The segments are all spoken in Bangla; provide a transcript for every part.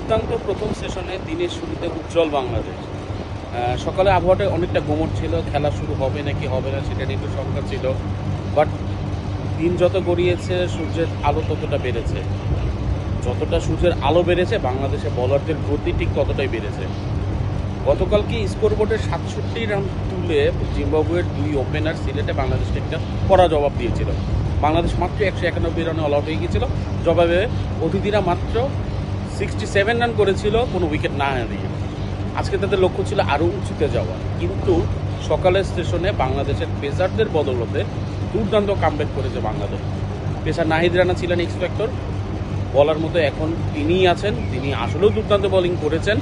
দুর্দান্ত প্রথম সেশনে দিনের শুরুতে উজ্জ্বল বাংলাদেশ। সকালে আবহাওয়াটা অনেকটা গোমট ছিল, খেলা শুরু হবে নাকি হবে না সেটা নিয়ে একটু শঙ্কা ছিল। বাট দিন যত গড়িয়েছে সূর্যের আলো ততটা বেড়েছে, যতটা সূর্যের আলো বেড়েছে বাংলাদেশে বলারদের গতি ঠিক ততটাই বেড়েছে। গতকালকে স্কোরবোর্ডের 67 রান তুলে জিম্বাবুয়ের দুই ওপেনার সিলেটে বাংলাদেশকে একটা কড়া জবাব দিয়েছিল। বাংলাদেশ মাত্র 191 রানে অল আউট হয়ে গিয়েছিল। জবাবে অতিথিরা মাত্র 67 রান করেছিল কোনো উইকেট না হারিয়ে। আজকে তাদের লক্ষ্য ছিল আরও উঁচুতে যাওয়া, কিন্তু সকালের সেশনে বাংলাদেশের পেসারদের বদলতে দুর্দান্ত কামব্যাক করেছে বাংলাদেশ। পেসার নাহিদ রানা ছিলেন এক্স ফ্যাক্টর, বলার মতো এখন তিনিই আছেন, তিনি আসলেও দুর্দান্ত বোলিং করেছেন।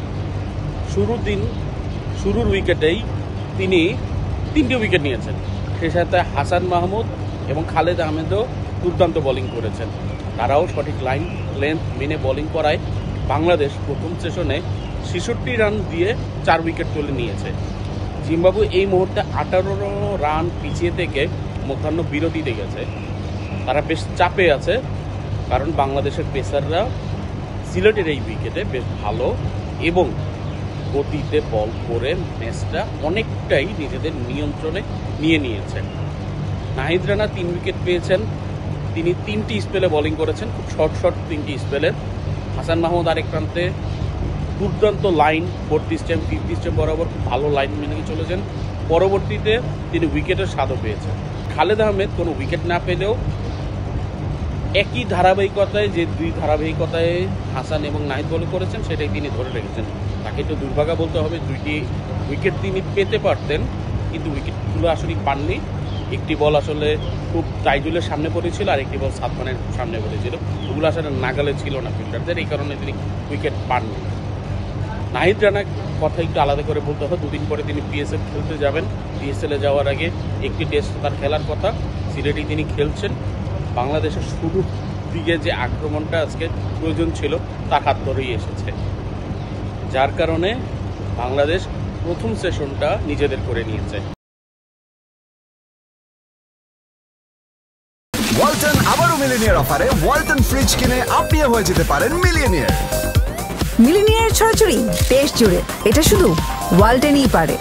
শুরুর উইকেটেই তিনি 3টে উইকেট নিয়েছেন। সেই সাথে হাসান মাহমুদ এবং খালেদ আহমেদও দুর্দান্ত বোলিং করেছেন। তারাও সঠিক লাইন লেন্থ মেনে বোলিং করায় বাংলাদেশ প্রথম সেশনে 66 রান দিয়ে 4 উইকেট তুলে নিয়েছে। জিম্বাবুয়ে এই মুহূর্তে 18 রান পিছিয়ে থেকে মধ্যাহ্ন বিরতিতে গেছে। তারা বেশ চাপে আছে, কারণ বাংলাদেশের পেসাররা সিলেটের এই উইকেটে বেশ ভালো এবং গতিতে বল করে ম্যাচটা অনেকটাই নিজেদের নিয়ন্ত্রণে নিয়ে নিয়েছেন। নাহিদ রানা 3 উইকেট পেয়েছেন, তিনি 3টি স্পেলে বোলিং করেছেন, খুব শর্ট 3টি স্পেলের। হাসান মাহমুদ আরেক প্রান্তে দুর্দান্ত লাইন 40 স্ট্যাম্প 50 স্ট্যাম্প বরাবর খুব ভালো লাইন মেনে চলেছেন। পরবর্তীতে তিনি উইকেটের স্বাদও পেয়েছেন। খালেদ আহমেদ কোনো উইকেট না পেলেও একই ধারাবাহিকতায় যে দুই ধারাবাহিকতায় হাসান এবং নাহিদ বল করেছেন সেটাই তিনি ধরে রেখেছেন। তাকে একটু দুর্ভাগা বলতে হবে, 2টি উইকেট তিনি পেতে পারতেন, কিন্তু উইকেটগুলো আসলে পাননি। একটি বল আসলে খুব তাইজুলের সামনে পড়েছিল, আর একটি বল সাদমানের সামনে পড়েছিল, ওগুলো আসলে নাগালে ছিল না ফিল্ডারদের, এই কারণে তিনি উইকেট পাননি। নাহিদ রানার কথা একটু আলাদা করে বলতে হবে, 2 দিন পরে তিনি পিএসএল খেলতে যাবেন। পিএসএলে যাওয়ার আগে একটি টেস্ট তার খেলার কথা, সিলেটেই তিনি খেলছেন। বাংলাদেশের শুরুর দিকে যে আক্রমণটা আজকে প্রয়োজন ছিল তার হাত ধরেই এসেছে, যার কারণে বাংলাদেশ প্রথম সেশনটা নিজেদের করে নিয়েছে। ওয়ালটন আবারও মিলিনিয়ার অফারে ওয়ালটন ফ্রিজ কিনে আপনিও হয়ে যেতে পারেন মিলিয়নিয়ার। মিলিনিয়ার ছড়াছড়ি দেশ জুড়ে, এটা শুধু ওয়ালটনই পারে।